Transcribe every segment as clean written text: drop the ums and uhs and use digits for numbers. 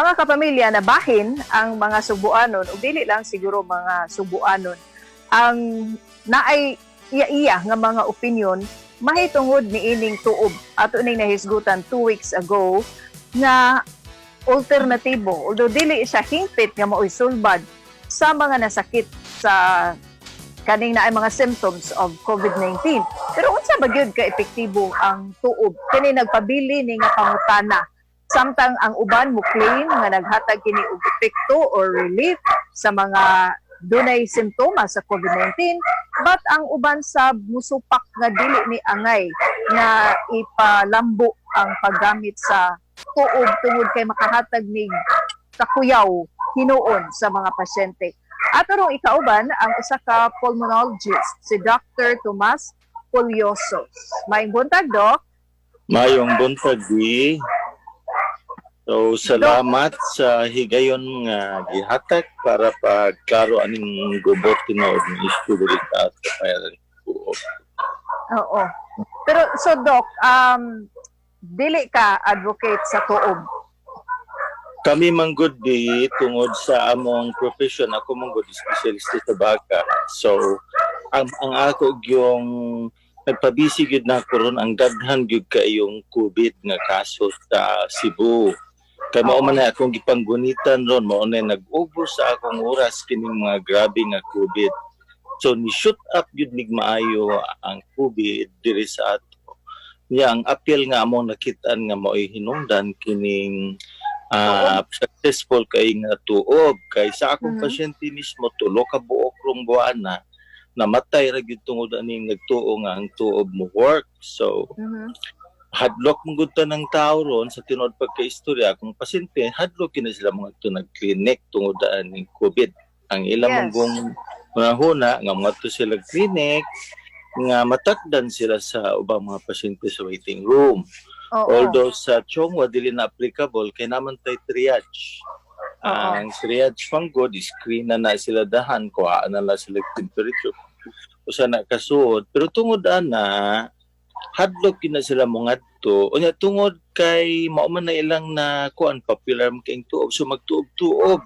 Mga kapamilya, nabahin ang mga Subuanon o dili lang siguro mga Subuanon ang naay iya-iya nga mga opinion mahitungod ni ining tuob ato ning nahisgutan 2 weeks ago na alternatibo, although dili siya hingpit nga mao'y sulbad sa mga nasakit sa kaning naay mga symptoms of COVID-19. Pero unsa ba gyud ka epektibo ang tuob kini nagpabili ni nga pangutana samtang ang uban mo claim nga naghatag kini og epekto or relief sa mga dunay simptomas sa COVID-19, but ang uban sab musupak nga dili ni angay nga ipalambo ang paggamit sa tuob tungod kay makahatag ni kakuyaw hinuon sa mga pasyente. Ato rong ikauban ang usa ka pulmonologist, si Dr. Tomas Polyoso. Maayong buntag, Doc. Mayong buntag, Di. So, salamat sa higayon nga gihatag para pagklaro aning gubot tinuod ng issue dili ta Oo. Pero so Doc, dili ka advocate sa tuob. Kami manggod di tungod sa among profession, ako manggod specialist sa baka. So, ang ako yung nagpabisi gyud na karon ang daghan gyud kayong COVID nga kaso sa Cebu. Kaya mao man na akong gipanggunitan ron, mao na nag-ubos sa akong oras kining mga grabe nga COVID. So ni-shoot up yun mig maayo ang COVID diri sa ato. Niya ang appeal nga among nakitaan nga mao'y hinungdan kining successful kay nga tuob. Kay sa akong pasyente mismo, tulo ka buok rong buwana, namatay ra gyud tungod aning nagtuo nga ang tuob mo work. So hadlok mong ng tao ron sa tinuod pagkaistorya kung pasyente, hadlok kina sila mga ito nag-clinic tungod ng COVID. Ang ilang mong mga huna, nga mga ito sila clinic, nga matakdan sila sa ubang mga pasyente sa waiting room. Although sa Chongwa, dili na applicable, kaya naman tayo triage. Ang triage pang good, screen na sila dahan, kuhaan na sila temperature. O sana kasuod. Pero tungod na, hadlok na sila mga to. Unya tungod kay mauman na ilang na kuan popular kay tuob, so magtuob-tuob.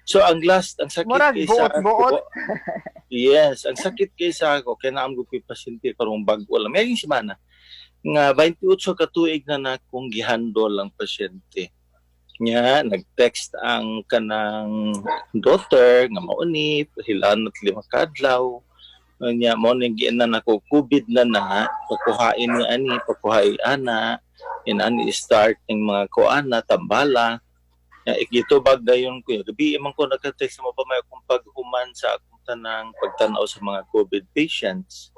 So ang last, ang sakit kay sa ako. Yes, ang sakit kay sa ako kay naam gupi pasyente karong bag-o lang. Mayong semana nga 28 ka tuig na nakong gihandol ang pasyente. Nya nag-text ang kanang daughter nga mao ni hilanot 5 ka adlaw. Nya mo ning giinan ako COVID na pakuhain ni ani pakuhay ana ani start ng mga kuana tambala ya igitubag dayon ko gabi man ko nagka-text mo pa may akong paghuman sa akong tanang pagtanaw sa mga COVID patients.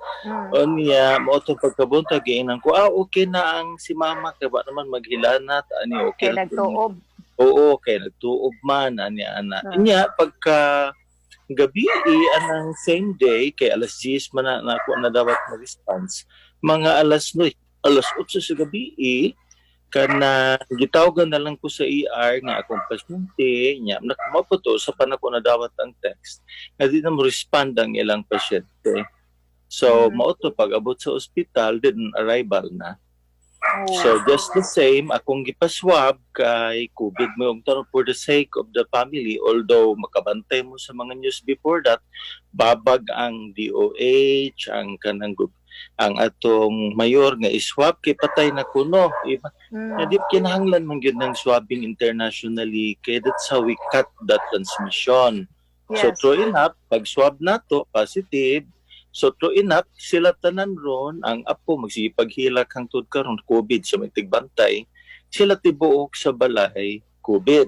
Niya mo to pagkabuntag giinan ko okay na ang si mama kay ba naman maghilanat ani okay kay nagtuob. Oo kay nagtuob man ani ana. Niya pagka gabi anang same day kay alas 10 man na ako na dapat mag-response mga alas 8 sa gabi kana gitawagan na lang ko sa ER nga akong pasyente nya nakamoto sa panako na dapat ang text nga di na mo respond ang ilang pasyente so mao to pag abot sa ospital din arrival na. So just the same, akong gipaswab kay COVID mo yung tanong for the sake of the family, although makabantay mo sa mga news before that, babag ang DOH, ang kanang ang atong mayor nga iswab kay patay na kuno. Di kinahanglan man gyud ng swabbing internationally kay that's how we cut that transmission. Yes. So true enough, pag swab nato positive, so true enough, sila tanan ron, ang apo magsipaghilak hangtod karon COVID sa may tigbantay, sila tibuok sa balay COVID.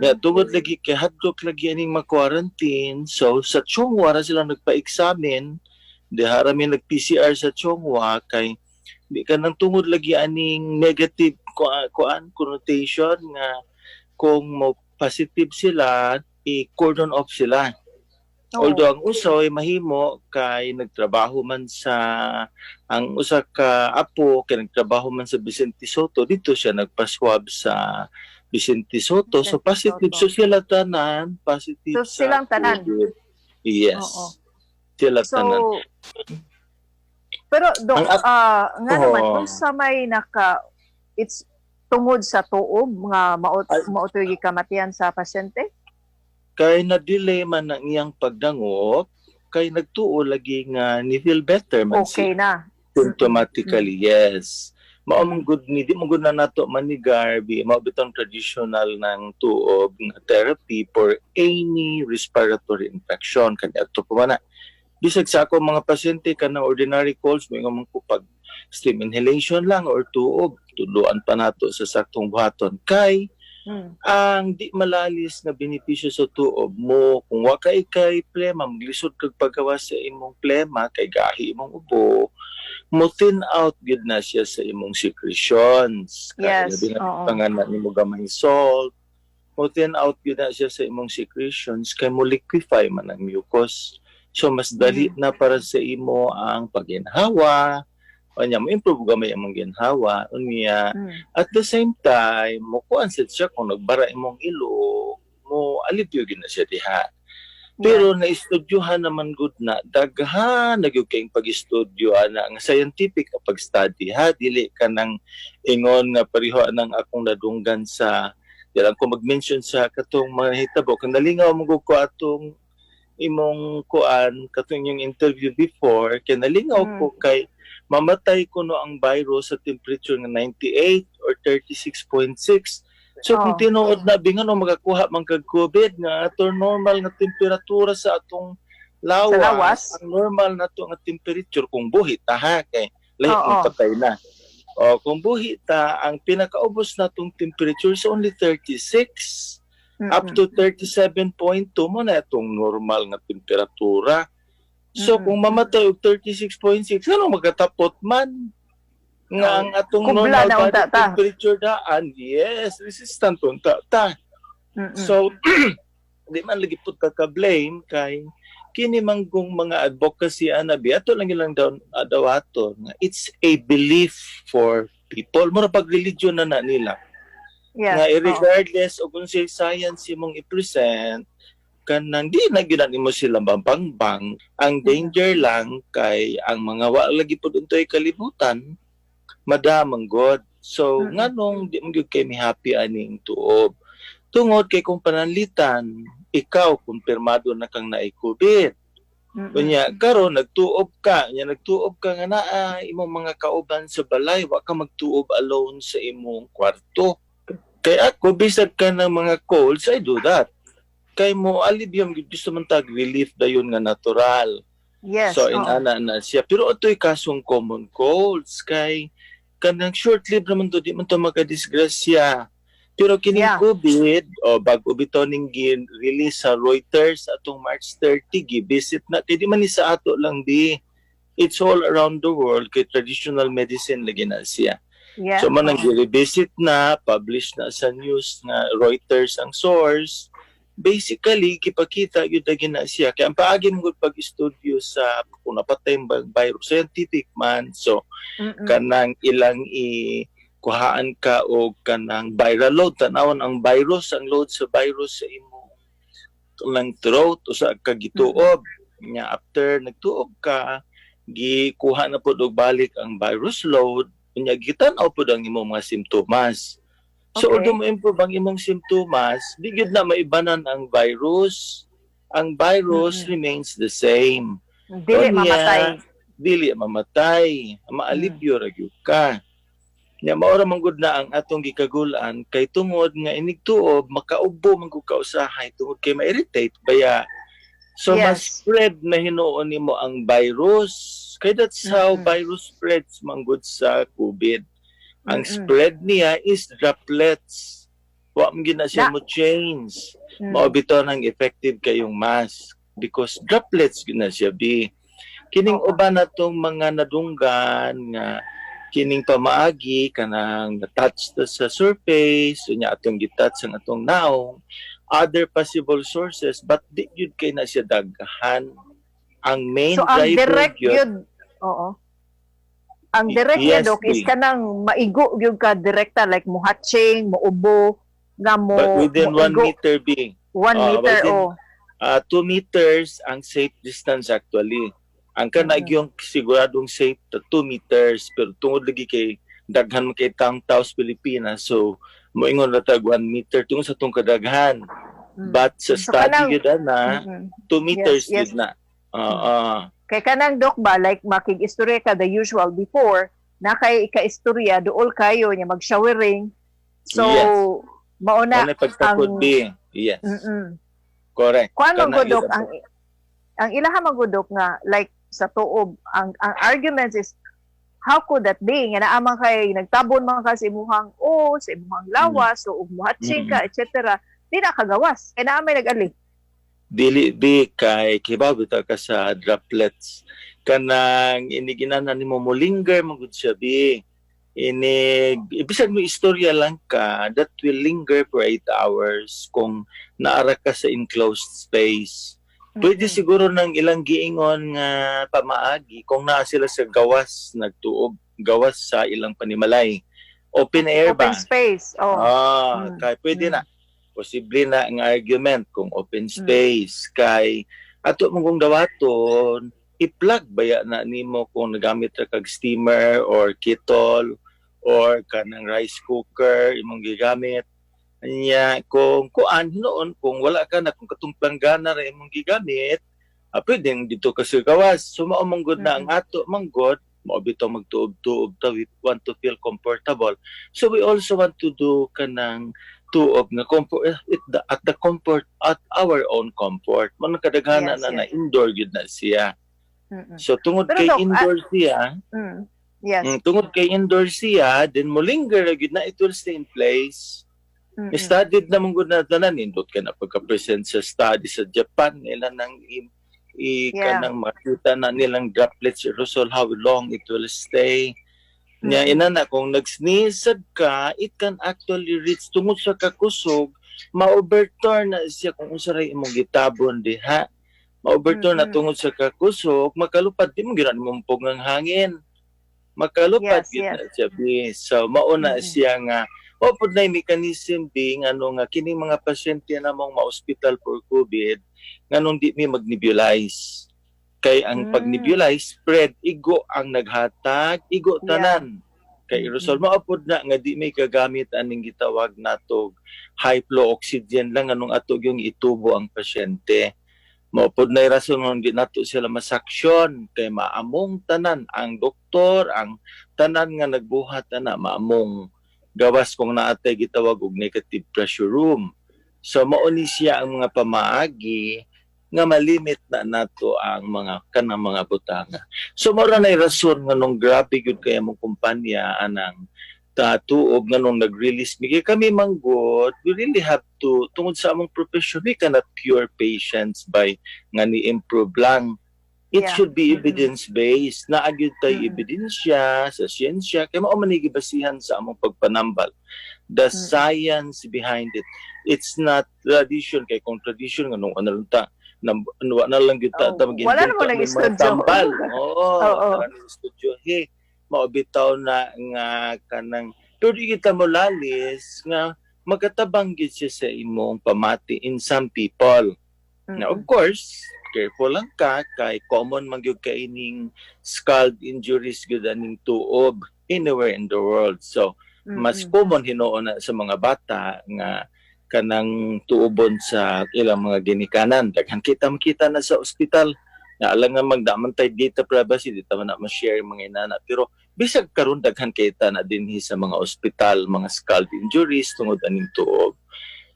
Nga tungod lagi kay hadlok lagi aning ma-quarantine, so sa Chongwa sila nagpa-examine, di harami nag-PCR sa Chongwa kay di ka nang tungod lagi aning negative connotation nga kung mo positive sila, i-cordon off sila. Oo. Although ang usoy mahimo kay nagtrabaho man sa ang usa ka apo kay nagtrabaho man sa Vicente Soto, dito siya nagpa-swab sa Vicente Soto. So Vicente positive, Soto. so sila tanan positive So, sa silang tanan. COVID. Oo. Yes. Sila tanan. So, pero Dok, Ang nga naman, Oo. unsa may it's tungod sa tuob nga Ay- mautoy kamatian sa pasyente? Kay na-delay man ang iyang pagdangop, kay nagtuo lagi nga ni feel better man Okay na. symptomatically, yes. Mao mong good ni di mo gud na nato manigar bi mao bitong traditional ng tuob nga therapy for any respiratory infection kanya ato pa na bisag sa ako mga pasyente kanang ordinary colds mo nga mong pag steam inhalation lang or tuob tuluan pa nato sa saktong buhaton kay ang di malalis na benepisyo sa tuob mo kung wa kay plema maglisod kag paggawas sa imong plema kay gahi imong ubo mo thin out gid na siya sa imong secretions kaya Yes, labi na oo. panganan nimo gamay salt mo thin out gid na siya sa imong secretions kay mo liquefy man ang mucus so mas dali na para sa imo ang pagginhawa anya mo improve gamay among ginhawa unya at the same time mo kuan siya kung nagbara imong ilo mo alivyo gid na siya diha. Pero na-estudyohan naman good na daghan nagyud kayong pag-estudyo ana nga scientific na pag-study ha dili ka nang ingon nga pareho nang akong nadunggan sa dilang ko mag-mention sa katong mga hitabo kung nalingaw mo ko atong imong kuan katong yung interview before kay nalingaw ko kay mamatay kuno ang virus sa temperature nga 98 or 36.6. So kung tinuod na bingan o magakuha man kag COVID nga ato normal nga temperatura sa atong lawas, ang normal na to nga temperature kung buhi ta ha kay lahi kung patay na. O kung buhi ta ang pinakaubos natong temperature is only 36 up to 37.2 mo na itong normal nga temperatura. So kung mamatay og 36.6 ano magkatapot man nga ang atong Kubla normal na body unta ta. temperature daan, yes, resistant unta ta. So, di man lagi pud ka-blame kay kini manggong mga advocacy anabi ato lang ilang dawaton nga it's a belief for people mo pag religion na nila. Yes. Nga regardless og kung science imong i-present kanang di na gyud nimo sila bambangbang ang danger lang kay ang mga wa lagi pud untoy kalibutan madamang God. So, nganong di mo gyud kay mi happy aning tuob. Tungod kay kung pananlitan, ikaw kumpirmado na kang naay COVID. Kunya karon nagtuob ka, nagtuob ka nga naa imong mga kauban sa balay, wa ka magtuob alone sa imong kwarto. Kay ako bisag ka ng mga colds, I do that. Kay mo alibyam gusto man tag relief dayon nga natural. Yes. So inana na siya. Pero ito'y kasong common colds kay kanang short-lived naman to, di man to makadisgrasya. Pero kining COVID, bago bitaw ning release sa Reuters atong March 30, gibisit na, kaya di man ni sa ato lang di. It's all around the world, kay traditional medicine lagi na siya. Yeah. So man ang revisit na, publish na sa news na Reuters ang source, basically, kipakita yun na siya. Kaya ang paagi mong pag-studio sa kung napatay ang virus, scientific man. So, kanang ilang kuhaan ka o kanang viral load. Tanawon ang virus, ang load sa virus sa imong lang throat o sa kagituob. Nya after nagtuob ka, gikuha na po og balik ang virus load. Nya gitan-aw po ang imong mga simptomas. So, although ma-improve ang imong simptomas, di gyud na maibanan ang virus. Ang virus remains the same. Dili mamatay. Dili mamatay. Maalibyo ra gyud ka. Nya maora man gud na ang atong gikagulan kay tungod nga inigtuob makaubo man gud ka usahay tungod kay ma-irritate baya. So mas spread na hinuon nimo ang virus. Kay that's how virus spreads man gud sa COVID. Ang spread niya is droplets. Wa man gina siya mo change. Maobito nang effective kayong mask because droplets gina siya bi. Kining uban natong mga nadunggan nga kining pamaagi kanang na-touch ta sa surface unya atong gitouch ang atong naong other possible sources, but di yun kay na siya daghan. Ang main So ang driver direct yun, yun, oo. Ang direct yes, yun, Dok, is di. kanang maigo yung ka direkta, like muhatching, muubo, nga But within 1 igo, meter being. 1 meter, Within oh. 2 meters ang safe distance actually. Ang kanag yung siguradong safe 2 meters, pero tungod lagi kay daghan kay taong taos Pilipinas, so moingon na tag 1 meter tungod sa tong kadaghan. But sa So, study yun na, Mm-mm. 2 meters Yes, yes. yun na. Kay kanang Dok ba, like makig-istorya ka the usual before, na kay ika-istorya, dool kayo niya mag-showering. So, Yes. mauna, Ano pagtakod ang- di? Yes. mm Correct. kuan Kana magudok, yun. ang ilaha magudok nga, like sa tuob, ang argument is, how could that be? Nga naamang kay, nagtabon mga ka sa imuhang, sa imuhang lawas, so umuhatching ka, etc. Di na kagawas. Kaya naamay nag-ali. Dili di kay kibaw bitaw ka sa droplets kanang iniginanan nimo mo linger magud siya bi ibisag mo istorya lang ka that will linger for 8 hours kung naara ka sa enclosed space. Pwede siguro ng ilang giingon nga pamaagi kung naa sila sa gawas nagtuob gawas sa ilang panimalay. Open air ba? Open space. Kay pwede na. Posible na ang argument kung open space kay ato mong kung dawaton i-plug baya na nimo kung nagamit ra kag steamer or kettle or kanang rice cooker imong gigamit nya kung kuan noon kung wala ka na kung katong planggana ra imong gigamit pwedeng dito ka sa gawas so mao mong good na ang ato manggod mao bitaw magtuob-tuob ta we want to feel comfortable so we also want to do kanang tuob nga comfort at the comfort at our own comfort man kadaghanan Yes, na yes. indoor gyud na siya so tungod Pero kay Doc, indoor siya Yes. tungod kay indoor siya then mo linger gyud na it will stay in place studied na mong gud na tanan indot ka na pagka-present sa study sa Japan nila nang kanang makita na nilang droplets aerosol how long it will stay. Nya inana kung nag-sneeze ka, it can actually reach tungod sa kakusog, ma-overturn na siya kung unsa ray imong gitabon diha. Ma-overturn na tungod sa kakusog, makalupad di mo gyud mo ng hangin. Makalupad gyud na siya bi. So mauna siya nga pod na mechanism being nga kining mga pasyente namong ma-hospital for COVID nganong di mi mag-nebulize. Kay ang pag-nebulize, spread, igo ang naghatag, igo tanan. Kay aerosol, maapod na nga di may gagamit aning gitawag natog high flow oxygen lang anong atog yung itubo ang pasyente. Maapod na rason nung di nato sila masaksyon kay maamong tanan ang doktor, ang tanan nga nagbuhat na maamong gawas kung naatay gitawag og negative pressure room. So mao ni siya ang mga pamaagi nga malimit na nato ang mga kanang mga butanga. So mao ra nay rason nga nung grabe gyud kay among kumpanya anang tuob nga nung nag-release mi kami manggod we really have to tungod sa among profession we cannot cure patients by nga ni-improve lang. It should be evidence-based. Naagid tayo ebidensya sa siyensya kay mao man ni gibasihan sa among pagpanambal. The science behind it. It's not tradition kay kung tradition nga nung ano ta na lang gyud ta wala naman nag-studio. Oo. Studio. Hey, maobitaw na nga kanang pero di kita mo lalis nga magatabang gyud siya sa imong pamati in some people. Now, of course, careful lang ka kay common man gyud kaining scald injuries gyud aning tuob anywhere in the world. So, mas common hinuon na sa mga bata nga kanang tuobon sa ilang mga ginikanan. Daghan kita makita na sa ospital. Na alam nga magdaman tayo data privacy, di tayo na ma-share mga inana. Pero bisag karon daghan kita na dinhi sa mga ospital, mga scald injuries tungod aning tuob.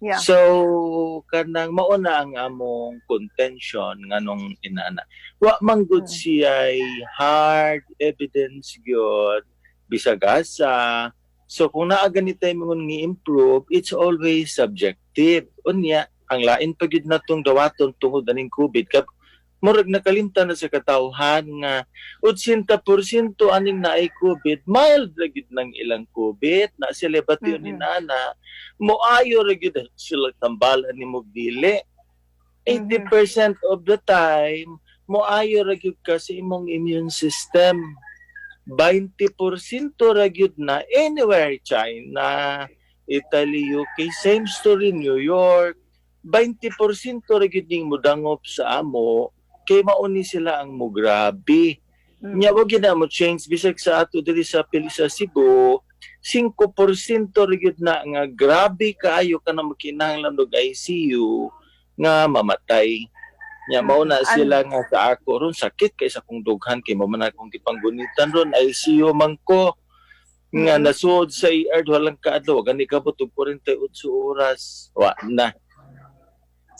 Yeah. So, kanang mauna ang among contention nganong inana. Wa man gud siya'y hard evidence gyud bisag asa. So kung naa ganitay mga ni-improve, it's always subjective. Unya, ang lain pa gyud natong dawaton tungod aning COVID murag nakalimtan na sa katawhan nga 80% aning naay COVID, mild ra gyud nang ilang COVID, na sila batiyon ni nana, moayo ra gyud sila tambalan ni mo dili. 80% of the time, moayo ra gyud ka sa imong immune system. 20% ra gyud na anywhere, China, Italy, UK, same story, New York. 20% ra gyud ning mudangop sa amo kay mauni sila ang mo grabe. Nya wag gyud na mo change bisag sa ato diri sa sa Cebu, 5% ra gyud na nga grabe kaayo ka na makinahanglan og ICU nga mamatay. Nya mao na sila nga sa ako ron sakit kay sa kong dughan kay mo man akong gipanggunitan ron ICU man ko nga nasud sa ER walang kaadlaw gani kabot og 48 oras wa na.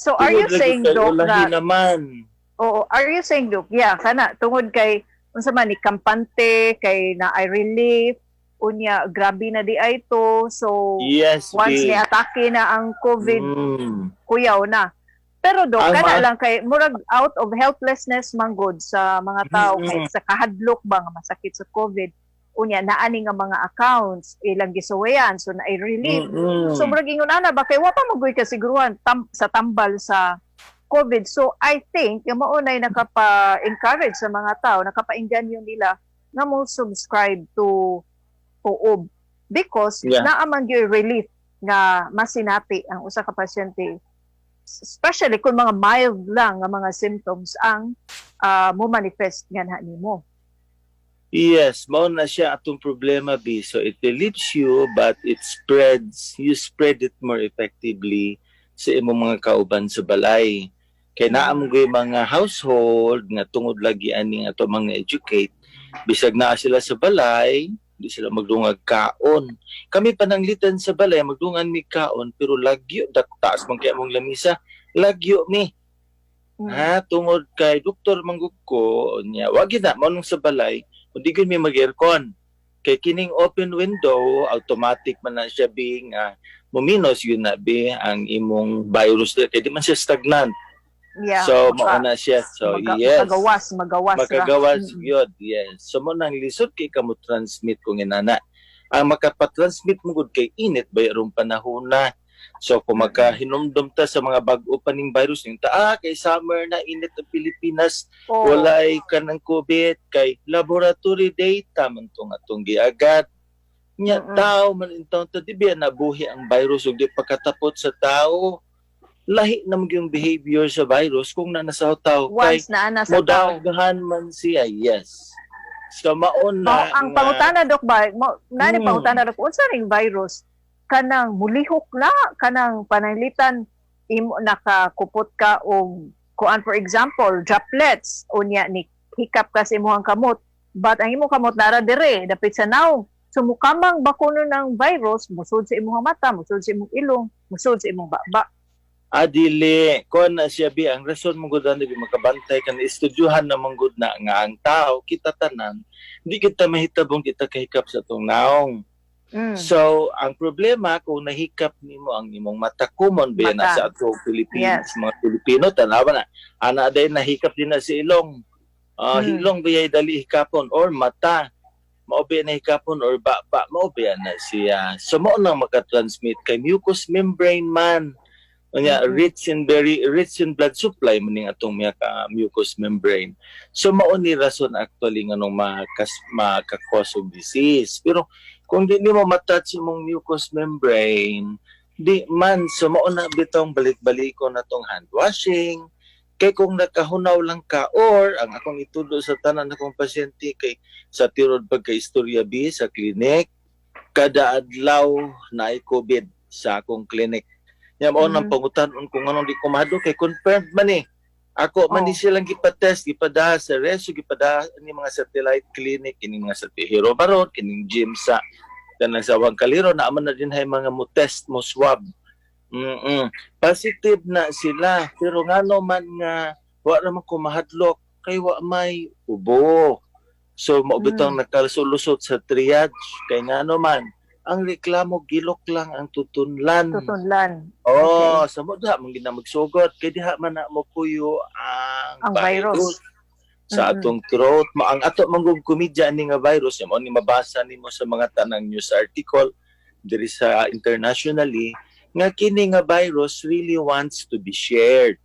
So are you saying, Doc, na naman? Oo, are you saying, Doc, yeah, kana tungod kay unsa man ni kampante kay na I relief unya grabe na di ay to, so yes, once ni atake na ang COVID kuyaw na. Pero Doc, kana lang kay murag out of helplessness manggod sa mga tao kay sa kahadlok ba nga masakit sa COVID unya naani nga mga accounts ilang gisuwayan so na i-relief. So murag ingon ana ba kay wa pa magoy ka siguruhan sa tambal sa COVID. So I think yung maunay nakapa-encourage sa mga tao, nakapa-inganyo nila nga mo subscribe to POOB because naaman yung relief nga masinati ang usa ka pasyente, especially kung mga mild lang nga mga symptoms ang mo manifest nga na nimo. Yes, mao na siya atong problema, B. So it relieves you but it spreads, you spread it more effectively sa imong mga kauban sa balay. Kay naam gyud mga household nga tungod lagi ani ato mga educate, bisag naa sila sa balay, di sila magdungag kaon. Kami pananglitan sa balay magdungan mi kaon pero lagyo taas man kay among lamisa, lagyo mi. Ha tungod kay doktor manggug ko nya wag gyud na manong sa balay. Hindi ko may mag-aircon. Kay kining open window, automatic man na siya being muminos yun na be ang imong virus. Kaya di man siya stagnant. Yeah, so, mauna siya. So, yes. Magagawas yun. Yes. So, mo nang lisod kay kamo transmit kung inana. Ang makapatransmit mo gud kay init ba yung panahon na. So, kung magkahinumdum ta sa mga bag-o pa ning virus, yung kay summer na init ang Pilipinas, walay ka ng COVID, kay laboratory data man atong giagad. Nya tao man intong tadibiya nabuhi ang virus ug di pagkatapot sa tao. Lahi na yung behavior sa virus kung nasa tao. Once na nasa tao. Modagahan man siya, yes. So, maon na. Ang pangutana, Dok, ba? Nani pangutana, Dok, unsa ring virus? Kanang mulihok na, kanang pananglitan, imo nakakupot ka o kuan for example, droplets, unya ni hikap ka sa imong kamot, but ang imong kamot nara dire, dapit sa naong, so mukamang bakuno ng virus, musod sa imong mata, musod sa imong ilong, musod sa imong baba. Adili, kung na siya bi, ang rason mong gud na makabantay ka na estudyuhan na mong gud na nga ang tao, kita tanan, di kita mahitabong kita kahikap sa itong naong. So, ang problema kung nahikap nimo ang imong mata common ba na sa ato Pilipinas, mga Pilipino tanawa na ana day nahikap din na si ilong. Hilong ba dali hikapon or mata mao ba nahikapon or baba mao ba na siya. So mao nang maka-transmit kay mucous membrane man. Unya rich in blood supply maning atong mucous membrane. So mao ni rason actually nganong maka-cause of disease. Pero kung di mo matouch imong mucous membrane, di man, so mauna bitong balik-baliko na tong hand washing. Kay kung nakahunaw lang ka, or ang akong itudo sa tanan akong pasyente, kay sa tirod pagka-istorya B sa klinik, kada adlaw na COVID sa akong klinik. Yan mo nang pangutanon kung anong di kumado, kay confirmed man eh. Ako man di silang gipatest, gipada sa reso, gipada ni mga satellite clinic, kini mga sa Hero Barot, kining gym sa kanang sa Wangkaliro na aman na din hay mga mo test mo swab. Positive na sila, pero ngano man nga wa ra man kumahadlok kay wa may ubo. So mo bitong nakalulusot sa triage kay ngano man ang reklamo gilok lang ang tutunlan. Tutunlan. Oh, sa mo diha man gina magsugot kay diha man na mo puyo Ang virus. sa atong throat. Ang ato manggug komedya ni nga virus mo ni mabasa nimo sa mga tanang news article diri sa internationally nga kini nga virus really wants to be shared.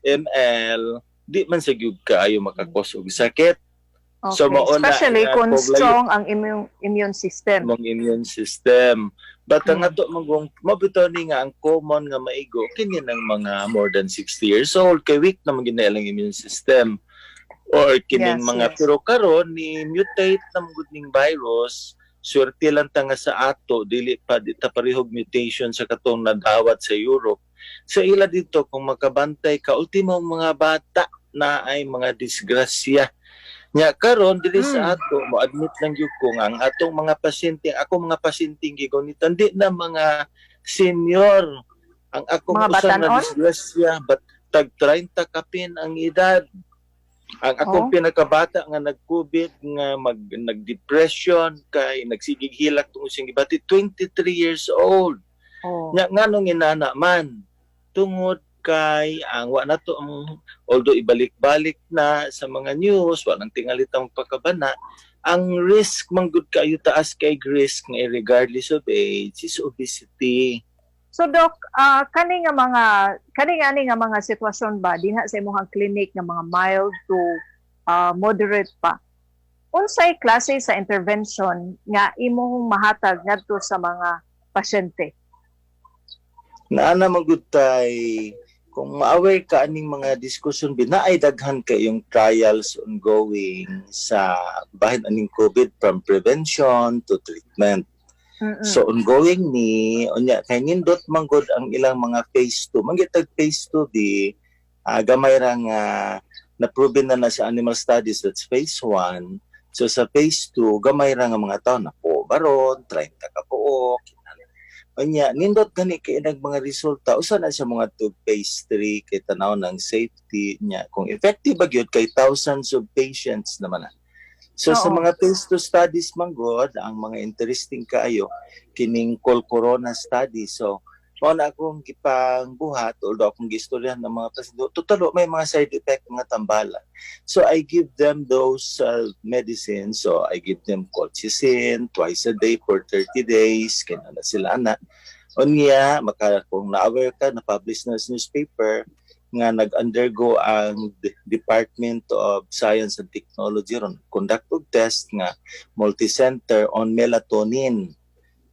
ML di man sa gyud kaayo makakos og sakit. Okay. So, mauna Especially nga kung kung layo- strong ang immune system. mong immune system. But ang Mm. ato magong mabitaw ni nga ang common nga maigo kini ng mga more than 60 years old kay weak na magina ilang immune system or kining Yes, mga yes. pero karon ni mutate na gud ning virus swerte lang ta nga sa ato dili pa di ta parehog mutation sa katong nadawat sa Europe. Sa ila dito kung makabantay ka ultimo mga bata na ay mga disgrasya. Nya karon diri sa ato mo admit lang gyud ko nga ang atong mga pasyente ako mga pasyente gigonitan di na mga senior ang akong Mga usa na batanon? disgrasya but tag 30 kapin ang edad ang akong pinakabata nga nag-COVID nga nag-depression kay nagsigig hilak tungod siyang gibati 23 years old Oh. nya nganong inana man tungod kay ang wa nato ang although ibalik-balik na sa mga news wa nang tingalitang pagkabana ang risk man gud kayo taas kay risk nga regardless of age is obesity. So Doc, kani nga mga sitwasyon ba dinha sa imong clinic nga mga mild to moderate pa. Unsay klase sa intervention nga imong mahatag ngadto sa mga pasyente? Naana man gud tay kung ma-aware ka aning mga diskusyon binaay daghan kayong trials ongoing sa bahin aning COVID from prevention to treatment. So ongoing ni unya kay nindot man gud ang ilang mga phase 2 mangitag phase 2 di gamay ra nga na-proven na sa animal studies that's phase 1. So sa phase 2 gamay ra nga mga tawo na po baron 30 ka pook. Unya nindot gani kay nag mga resulta usa na sa mga to phase 3 kay tanaw ng safety niya kung effective ba gyud kay thousands of patients naman na. So sa mga phase 2 studies man god ang mga interesting kaayo kining Corona study. So mao na akong gipangbuhat although akong gistoryahan ng mga pasyente totoo may mga side effect mga tambalan. So I give them those medicines. So I give them colchicine twice a day for 30 days kaya na sila ana. Unya kung na-aware ka na-publish na sa newspaper nga nag-undergo ang Department of Science and Technology ron conduct og test nga multi-center on melatonin.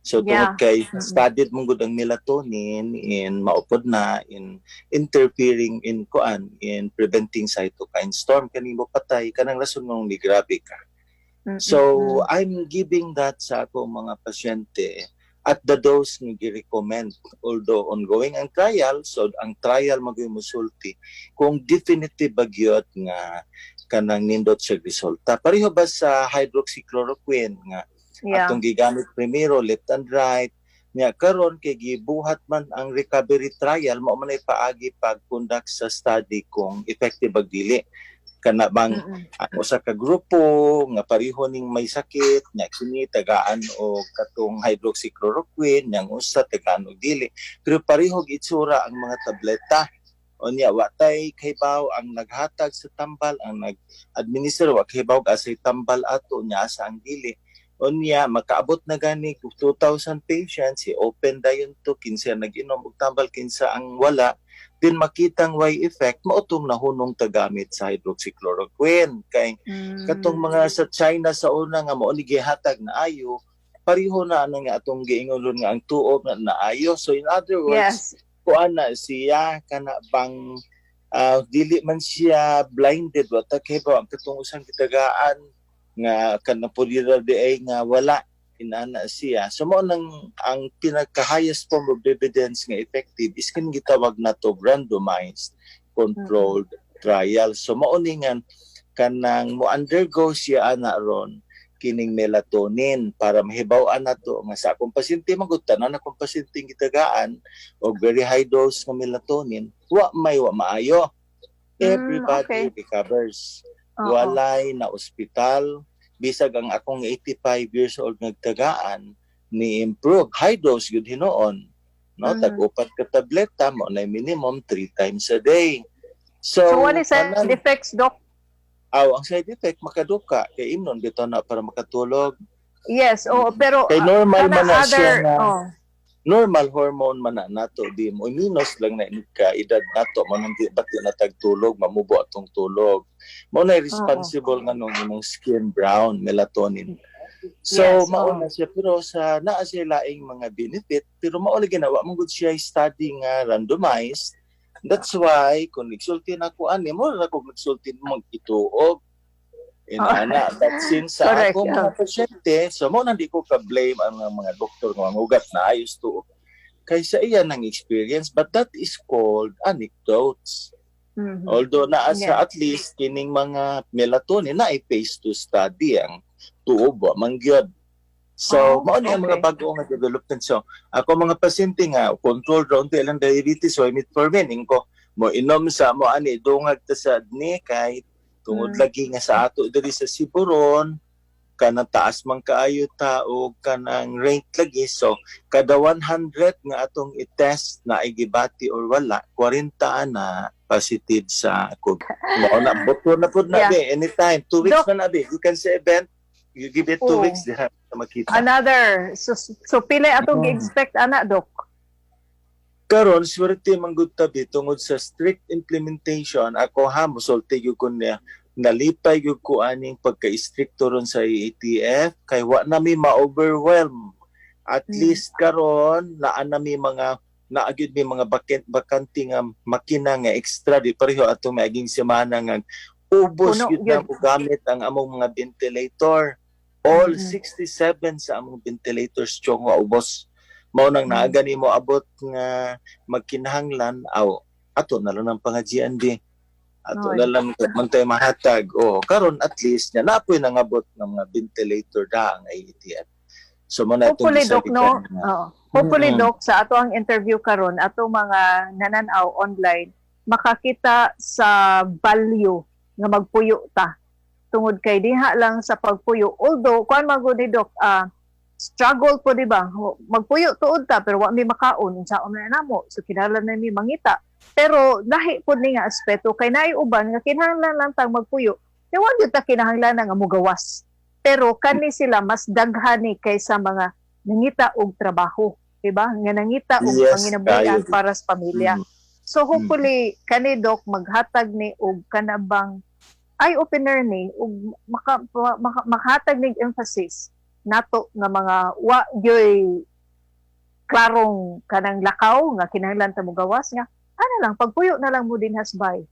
So tungod kay studied mong gud ang melatonin in maupod na in interfering in preventing cytokine storm kanimo patay kanang rason mong ni grabe ka. So I'm giving that sa ako mga pasyente at the dose nga gi-recommend although ongoing ang trial so ang trial magmusulti kung definitive bagyot nga kanang nindot sa resulta pareho ba sa hydroxychloroquine nga atong gigamit primero left and right nya karon kay gibuhat man ang recovery trial mao man ay paagi pag-conduct sa study kung effective ag dili kana bang ang usa ka grupo nga pareho ning may sakit nya kini tagaan og katong hydroxychloroquine nya usa tagaan og dili pero pareho itsura ang mga tableta unya watay kahibaw ang naghatag sa tambal ang nag-administer wa kahibaw asay tambal ato nya asa ang dili unya makaabot na gani 2,000 patients i-open dayon to kinsa nag-inom og tambal kinsa ang wala din makitang way effect mautong nahunong tagamit sa hydroxychloroquine kay katong mga sa China sa una nga mao ni gihatag na ayo pareho na ano nga atong giingon nga ang tuob na naayo so in other words kuan na siya kana bang dili man siya blinded wa ta kay ba ang katong usang gitagaan nga kanapulira di ay nga wala inana siya. So mo nang ang pinaka-highest form of evidence nga effective is kan gitawag na to randomized controlled trial. So mao ningan kanang mo undergo siya ana ron kining melatonin para mahibaw-an nato nga sa akong pasyente magutan na akong pasyente gitagaan og very high dose nga melatonin wa maayo. Everybody recovers. Walay na ospital bisag ang akong 85 years old nagtagaan ni improve high dose yun hinoon, no? Mhm. Tag-upat ka tableta mo na minimum 3 times a day. So what is side kanang- effects, Doc? ang side effect makaduka kay imnon bitaw na para makatulog. Yes, pero Kay normal kana man na siya other, na oh. normal hormone man na nato di mo minus lang na ka edad nato man di ba't na tagtulog mamubo atong tulog mo na responsible nga nung imong skin brown melatonin. So Yes, mao na siya pero sa naa siya laing mga benefit pero mao lagi ginawa mo gud siya study nga randomized. That's why kung nagsulti na ko ani mo ra ko nagsulti mo ituog inana but since sa Correct, ako mga pasyente so mo nandi ko ka-blame ang mga doktor nga ugat na ayos to kaysa iya ng experience but that is called anecdotes. Mhm. Although naa sa Yeah. at least kining mga melatonin na i-phase 2 study ang tuob mangyod. So mao ni ang mga okay. bago nga development. So ako mga pasyente nga control round ilang diabetes so metformin ko mo inom sa mo ani dungag ta sa ni kay tungod lagi nga sa ato diri sa Siburon kanang taas man kaayo tao kanang rank lagi so kada 100 nga atong i-test na igibati or wala 40 na positive sa COVID. Mao na buto na pud na Yeah. be anytime 2 weeks Doc, man na be you can say event you give it 2 Oo. weeks diha ka makita. another, so pila atong gi-expect, ana, Doc? Karon swerte man gud tabi tungod sa strict implementation ako ha mosulti gyud ko niya nalipay gyud ko aning pagka-stricto ron sa ATF kay wa na mi ma-overwhelm at least karon naa na mi mga naagid mi mga bakante nga makina nga extra di pareho ato maging semana nga ubos Puno, gyud na yun. mo gamit ang among mga ventilator all Mhm. 67 sa among ventilators chong nga ubos mao nang naaga nimo abot nga magkinahanglan aw ato na lang ang pangajian di ato Oy. na lang man tayo mahatag karon at least nya napoy nangabot ng mga ventilator da ang ATF so mo na itong Hopefully, Doc, no? gisalikan nga. Oo. Hopefully, Mm-mm. Doc, sa ato ang interview karon, ato mga nananaw online, makakita sa value nga magpuyo ta. Tungod kay diha lang sa pagpuyo. Although, kuan magud ni Doc, struggle po, di ba? Magpuyo tuod ta, pero wa mi makaon. Sa na namo, so kinahanglan na mi mangita. Pero lahi po ni nga aspeto, kay naay uban nga kinahanglan lang tang magpuyo. Di wa gyud ta kinahanglan nga mugawas. Pero kani sila mas daghani kaysa mga nangita og trabaho, di ba? Nga nangita og Yes, panginabuhian kayo. para sa pamilya. So hopefully kani Doc maghatag ni og kanabang eye opener ni ug makahatag ni emphasis nato nga mga wa gyoy klarong kanang lakaw nga kinahanglan ta mo gawas nga ano lang pagpuyo na lang mo din hasbay.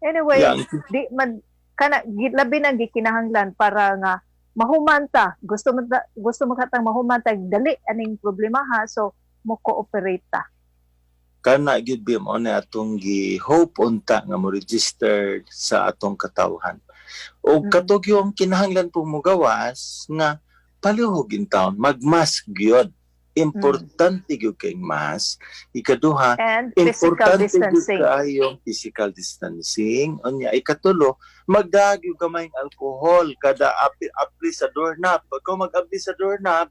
Anyway, Yang di man kana labi na gikinahanglan para nga mahumanta gusto mo katang mahumanta dali aning problema ha so mo cooperate ta. kana gyud bi mo na atong gi hope unta nga mo register sa atong katawhan o katog yung kinahanglan po mo gawas nga palihog in town magmask gyud importante gyud kay mask ikaduha And physical importante gyud distancing. kaayong physical distancing unya ikatulo magdag yung kamay alcohol kada apli sa doorknob pagka mag-apli sa doorknob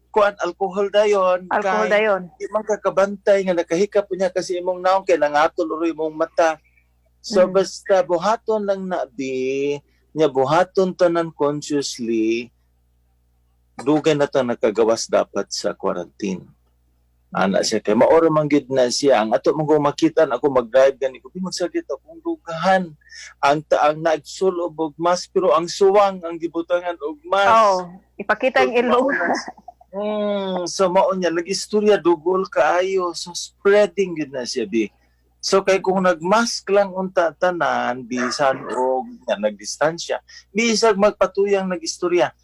kuan alcohol dayon Alcohol kay dayon. di man ka kabantay nga nakahikap niya kasi imong naong kay nangatol uro imong mata so basta buhaton lang na di nya buhaton tanan consciously dugay na ta nakagawas dapat sa quarantine. Ana siya kay maoro man gyud na siya ang ato mong makita na ako mag-drive gani ko bingod sa dito kung dugahan ang taang nagsulob og mas pero ang suwang ang gibutangan og mas. Oh, ipakita ang ilong. So mao niya nag-istorya dugol kaayo so spreading gyud na siya bi. So kay kung nagmask lang unta tanan bisan og nagdistansya bisag magpatuyang nag-istorya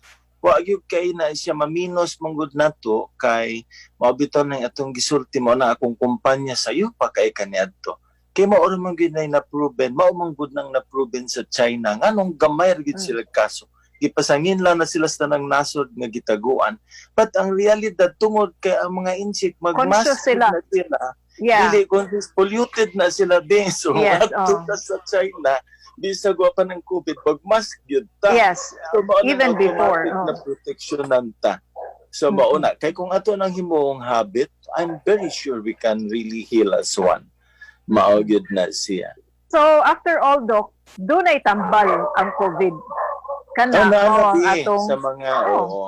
wa gyud kay na siya maminos manggod nato kay mabitaw nang atong gisulti mo na akong kumpanya sa iyo pa kay kaniadto kay mao ra man gyud na proven mao man gud nang na-proven sa China nganong gamay ra gyud sila kaso gipasangin lang na sila sa tanang nasod nga gitaguan but ang realidad tungod kay ang mga insik magmask Conscious sila. na sila Yeah. dili conscious polluted na sila din so Yes, adto sa China bisag wa pa ng COVID, magmask yun ta. Yes. So, mao na Even automatic before, na protection nanta. So, mauna. Kay kung ato nang himuong habit, I'm very sure we can really heal as one. Mao gyud na siya. So, after all, Doc, doon ay tambal ang COVID. Kana, Ang atong, sa mga, Oo.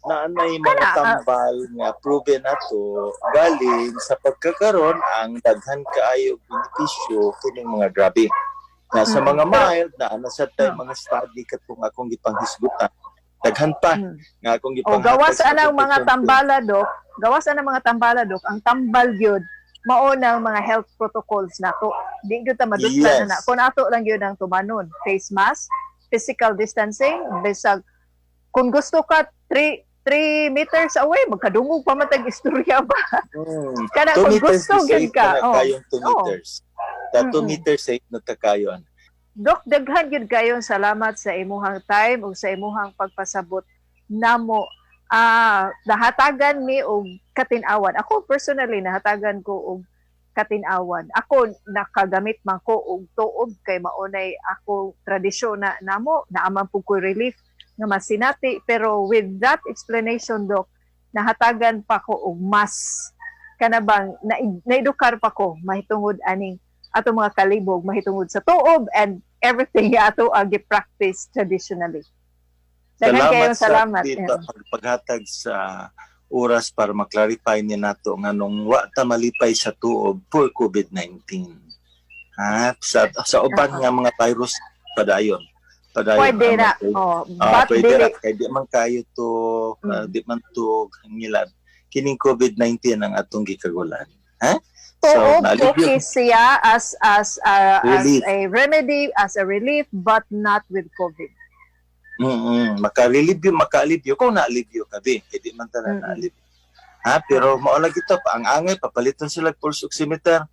naanay mga Kana, tambal nga proven ato galing sa pagkakaroon ang daghan kaayo benepisyo kining mga grabe. Na sa mga mild na ana sa tay mga study katong akong gipanghisgutan. Daghan pa nga akong o gipanghatag. gawas sa anang mga protection tambala, Doc. Gawas anang mga tambala, Doc. Ang tambal gyud mao nang mga health protocols nato. Di gyud ta madutlan Yes. na. Kung ato lang gyud ang tumanon, face mask, physical distancing, bisag kung gusto ka 3 meters away, magkadungog pa matag istorya ba? Kana 2 kung meters gusto is gyud safe ka. na kayong 2 meters. Ta 2 Mm-mm. meters safe na ta kayon. Dok, daghan gyud kayo salamat sa imuhang time ug sa imuhang pagpasabot namo. Nahatagan mi og katin-awan. Ako personally nahatagan ko og katin-awan. Ako nakagamit man ko og tuog kay maunay ako tradisyon na namo, naaman pud ko relief nga masinati, pero with that explanation, Dok, nahatagan pa ko og mas kanabang naedukar pa ko mahitungod aning ato mga kalibog mahitungod sa tuob and everything nga ato ang gi-practice traditionally. Daghan kayong salamat. Dito paghatag sa oras para maklarify ni nato nganong wa ta malipay sa tuob for COVID-19. Sa uban nga mga virus padayon. Pwede na. But pwede dili, ra kay di man kayo to di man to ngilad. Kining COVID-19 ang atong gikagulan. tuob naalibyo. okay siya as Relief. a remedy, as a relief, but not with COVID. Makaalibyo kung naalibyo ka di, hindi man tanan naalibyo. Pero maula kita pa ang angay papalitan sila pulse oximeter.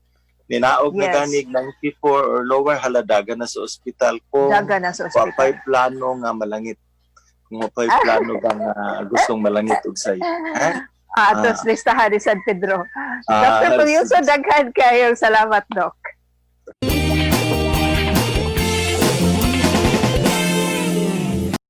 Ninaog na Yes. ganig 94 or lower haladaga na sa ospital ko. Daga na sa ospital. Pay plano nga malangit. Kung pay plano ba nga gustong malangit og sayo. Atos listahan ni San Pedro. Ah, Dr. Pulyoso, daghan kayo salamat, Doc.